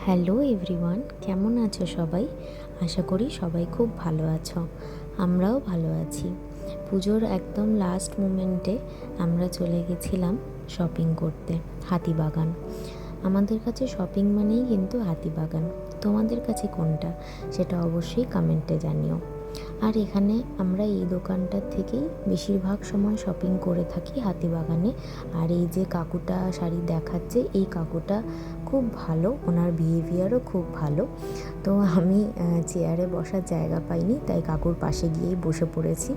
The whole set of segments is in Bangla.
হ্যালো এভরিওয়ান, কেমন আছো সবাই? আশা করি সবাই খুব ভালো আছো। আমরাও ভালো আছি। পুজোর একদম লাস্ট মোমেন্টে আমরা চলে গেছিলাম শপিং করতে হাতিবাগান। আমাদের কাছে শপিং মানেই কিন্তু হাতিবাগান। তোমাদের কাছে কোনটা সেটা অবশ্যই কমেন্টে জানিও। আর এখানে আমরা এই দোকানটার থেকেই বেশিরভাগ সময় শপিং করে থাকি, হাতিবাগানে। আর এই যে কাকুটা শাড়ি দেখাচ্ছে, এই কাকুটা খুব ভালো, ওনার বিহেভিয়ারও খুব ভালো। তো আমি চেয়ারে বসার জায়গা পাইনি, তাই কাকুর পাশে গিয়েই বসে পড়েছি।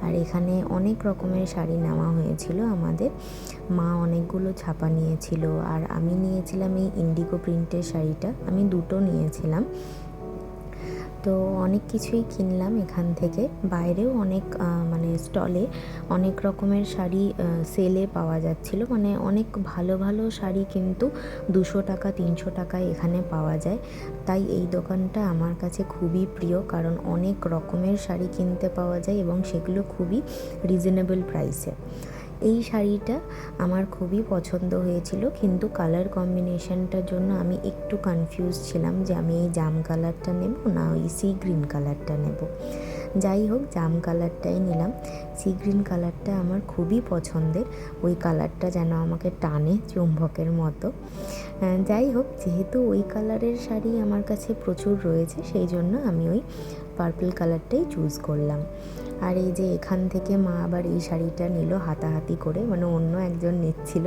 আর এখানে অনেক রকমের শাড়ি নেওয়া হয়েছিল আমাদের। মা অনেকগুলো ছাপা নিয়েছিল, আর আমি নিয়েছিলাম এই ইন্ডিগো প্রিন্টের শাড়িটা, আমি দুটো নিয়েছিলাম। তো অনেক কিছুই কিনলাম এখান থেকে। বাইরেও অনেক স্টলে অনেক রকমের শাড়ি সেলে পাওয়া যাচ্ছিলো, মানে অনেক ভালো ভালো শাড়ি কিন্তু 200 টাকা 300 টাকায় এখানে পাওয়া যায়। তাই এই দোকানটা আমার কাছে খুবই প্রিয়, কারণ অনেক রকমের শাড়ি কিনতে পাওয়া যায় এবং সেগুলো খুবই রিজনেবল প্রাইসে। এই শাড়িটা আমার খুবই পছন্দ হয়েছিল, কিন্তু কালার কম্বিনেশনটার জন্য আমি একটু কনফিউজ ছিলাম যে আমি এই জাম কালারটা নেব না ওই সি গ্রিন কালারটা নেব। যাই হোক, জাম কালারটাই নিলাম। সি গ্রিন কালারটা আমার খুবই পছন্দের, ওই কালারটা যেন আমাকে টানে চুম্বকের মতো। যাই হোক, যেহেতু ওই কালারের শাড়ি আমার কাছে প্রচুর রয়েছে, সেই জন্য আমি ওই পার্পল কালারটাই চুজ করলাম। আর এই যে এখান থেকে মা আবার এই শাড়িটা নিল হাতাহাতি করে, মানে অন্য একজন নিচ্ছিল,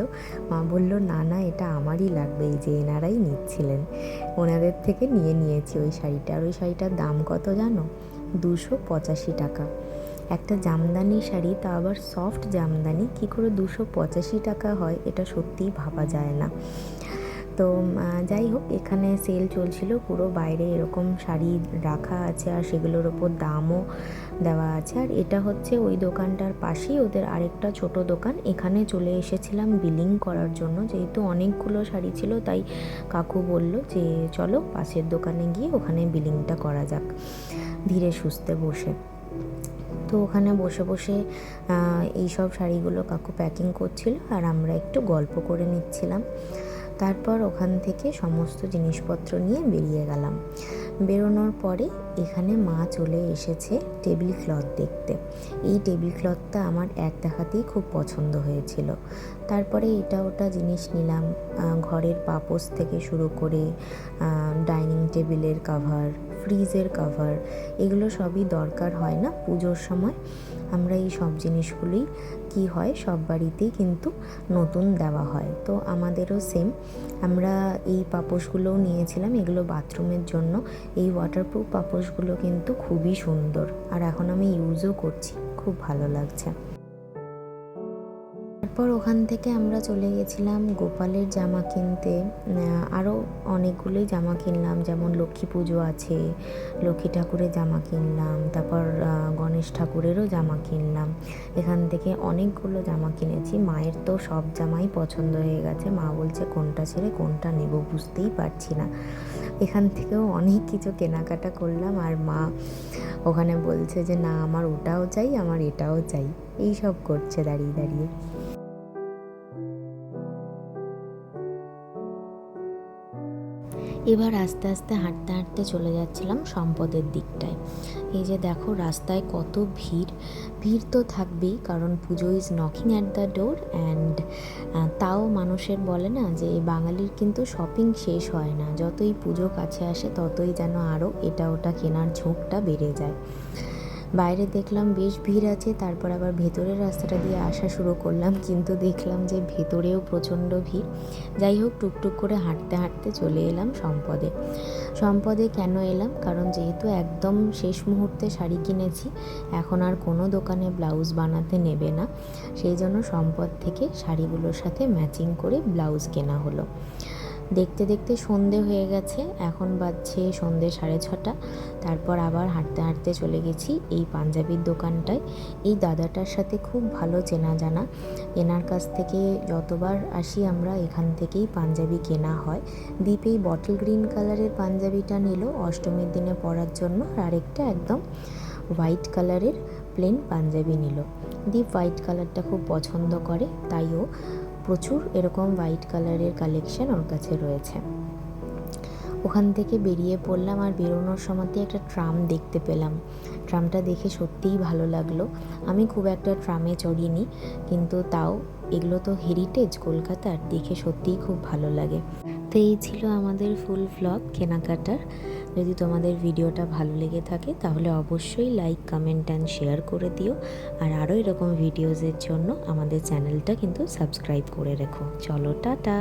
মা বলল না না এটা আমারই লাগবে, এই যে এনারাই নিচ্ছিলেন, ওনাদের থেকে নিয়েছি ওই শাড়িটা। আর ওই শাড়িটার দাম কত জানো? 285 টাকা। একটা জামদানি শাড়ি, তা আবার সফট জামদানি, কী করে 285 টাকা হয় এটা সত্যিই ভাবা যায় না। তো যাই হোক, এখানে সেল চলছিল, পুরো বাইরে এরকম শাড়ি রাখা আছে আর সেগুলোর ওপর দামও দেওয়া আছে। আর এটা হচ্ছে ওই দোকানটার পাশেই ওদের আরেকটা ছোট দোকান। এখানে চলে এসেছিলাম বিলিং করার জন্য, যেহেতু অনেকগুলো শাড়ি ছিল, তাই কাকু বলল যে চলো পাশের দোকানে গিয়ে ওখানে বিলিংটা করা যাক ধীরে সুস্থে বসে। তো ওখানে বসে বসে এইসব শাড়িগুলো কাকু প্যাকিং করছিল আর আমরা একটু গল্প করে নিচ্ছিলাম। তারপর ওখান থেকে সমস্ত জিনিসপত্র নিয়ে বেরিয়ে গেলাম। বেরোনোর পরে এখানে মা চলে এসেছে টেবিল ক্লথ দেখতে। এই টেবিল ক্লথটা আমার এক দেখাতেই খুব পছন্দ হয়েছিল। তারপরে এটা ওটা জিনিস নিলাম, ঘরের পাপোশ থেকে শুরু করে ডাইনিং টেবিলের কাভার, ফ্রিজের কাভার, এগুলো সবই দরকার হয় না পুজোর সময়। আমরা এই সব জিনিসগুলোই কি হয়, সব বাড়িতেই কিন্তু নতুন দেওয়া হয়, তো আমাদেরও সেম। আমরা এই পাপোশগুলোও নিয়েছিলাম, এগুলো বাথরুমের জন্য। এই ওয়াটারপ্রুফ পাপোশগুলো কিন্তু খুবই সুন্দর, আর এখন আমি ইউজও করছি, খুব ভালো লাগছে। তারপর ওখান থেকে আমরা চলে গেছিলাম গোপালের জামা কিনতে। আরও অনেকগুলোই জামা কিনলাম, যেমন লক্ষ্মী পুজো আছে, লক্ষ্মী ঠাকুরের জামা কিনলাম, তারপর গণেশ ঠাকুরেরও জামা কিনলাম। এখান থেকে অনেকগুলো জামা কিনেছি। মায়ের তো সব জামাই পছন্দ হয়ে গেছে, মা বলছে কোনটা ছেড়ে কোনটা নেব বুঝতেই পারছি না। এখান থেকেও অনেক কিছু কেনাকাটা করলাম, আর মা ওখানে বলছে যে না আমার ওটাও চাই, আমার এটাও চাই, এই সব করছে দাঁড়িয়ে দাঁড়িয়ে। এবার আস্তে আস্তে হাঁটতে হাঁটতে চলে যাচ্ছিলাম সম্পদের দিকটায়। এই যে দেখো রাস্তায় কত ভিড়। ভিড় তো থাকবেই, কারণ পুজো is knocking at the door. And তাও মানুষের বলে না যে বাঙালির কিন্তু শপিং শেষ হয় না, যতই পুজো কাছে আসে ততই যেন আরও এটা ওটা কেনার ঝোঁকটা বেড়ে যায়। বাইরে দেখলাম বেশ ভিড় আছে, তারপর আবার ভেতরের রাস্তাটা দিয়ে আসা শুরু করলাম, কিন্তু দেখলাম যে ভেতরেও প্রচণ্ড ভিড়। যাই হোক, টুকটুক করে হাঁটতে হাঁটতে চলে এলাম সম্পদে। সম্পদে কেন এলাম? কারণ যেহেতু একদম শেষ মুহূর্তে শাড়ি কিনেছি, এখন আর কোনো দোকানে ব্লাউজ বানাতে নেবে না, সেই জন্য সম্পদ থেকে শাড়িগুলোর সাথে ম্যাচিং করে ব্লাউজ কেনা হলো। দেখতে দেখতে সন্ধে হয়ে গেছে, এখন বাজছে সন্ধে 6:30। তারপর আবার হাঁটতে হাঁটতে চলে গেছি এই পাঞ্জাবির দোকানটায়। এই দাদাটার সাথে খুব ভালো চেনা জানা, এনার কাছ থেকে যতবার আসি আমরা এখান থেকেই পাঞ্জাবি কেনা হয়। দীপ এই বটল গ্রিন কালারের পাঞ্জাবিটা নিল অষ্টমীর দিনে পরার জন্য, আর আরেকটা একদম হোয়াইট কালারের প্লেন পাঞ্জাবি নিল। দীপ হোয়াইট কালারটা খুব পছন্দ করে, তাই ও প্রচুর এরকম হোয়াইট কালারের কালেকশন ওর কাছে রয়েছে। ওখান থেকে বেরিয়ে পড়লাম, আর বেরোনোর সময়তে একটা ট্রাম দেখতে পেলাম। ট্রামটা দেখে সত্যিই ভালো লাগলো। আমি খুব একটা ট্রামে চড়িনি, কিন্তু তাও এগুলো তো হেরিটেজ কলকাতার, দেখে সত্যিই খুব ভালো লাগে। তো এই ছিল আমাদের ফুল ভ্লগ কেনাকাটার। যদি তোমাদের ভিডিওটা ভালো লেগে থাকে তাহলে অবশ্যই লাইক, কমেন্ট অ্যান্ড শেয়ার করে দিও। আর আরও এরকম ভিডিওসের জন্য আমাদের চ্যানেলটা কিন্তু সাবস্ক্রাইব করে রেখো। চলো, টাটা।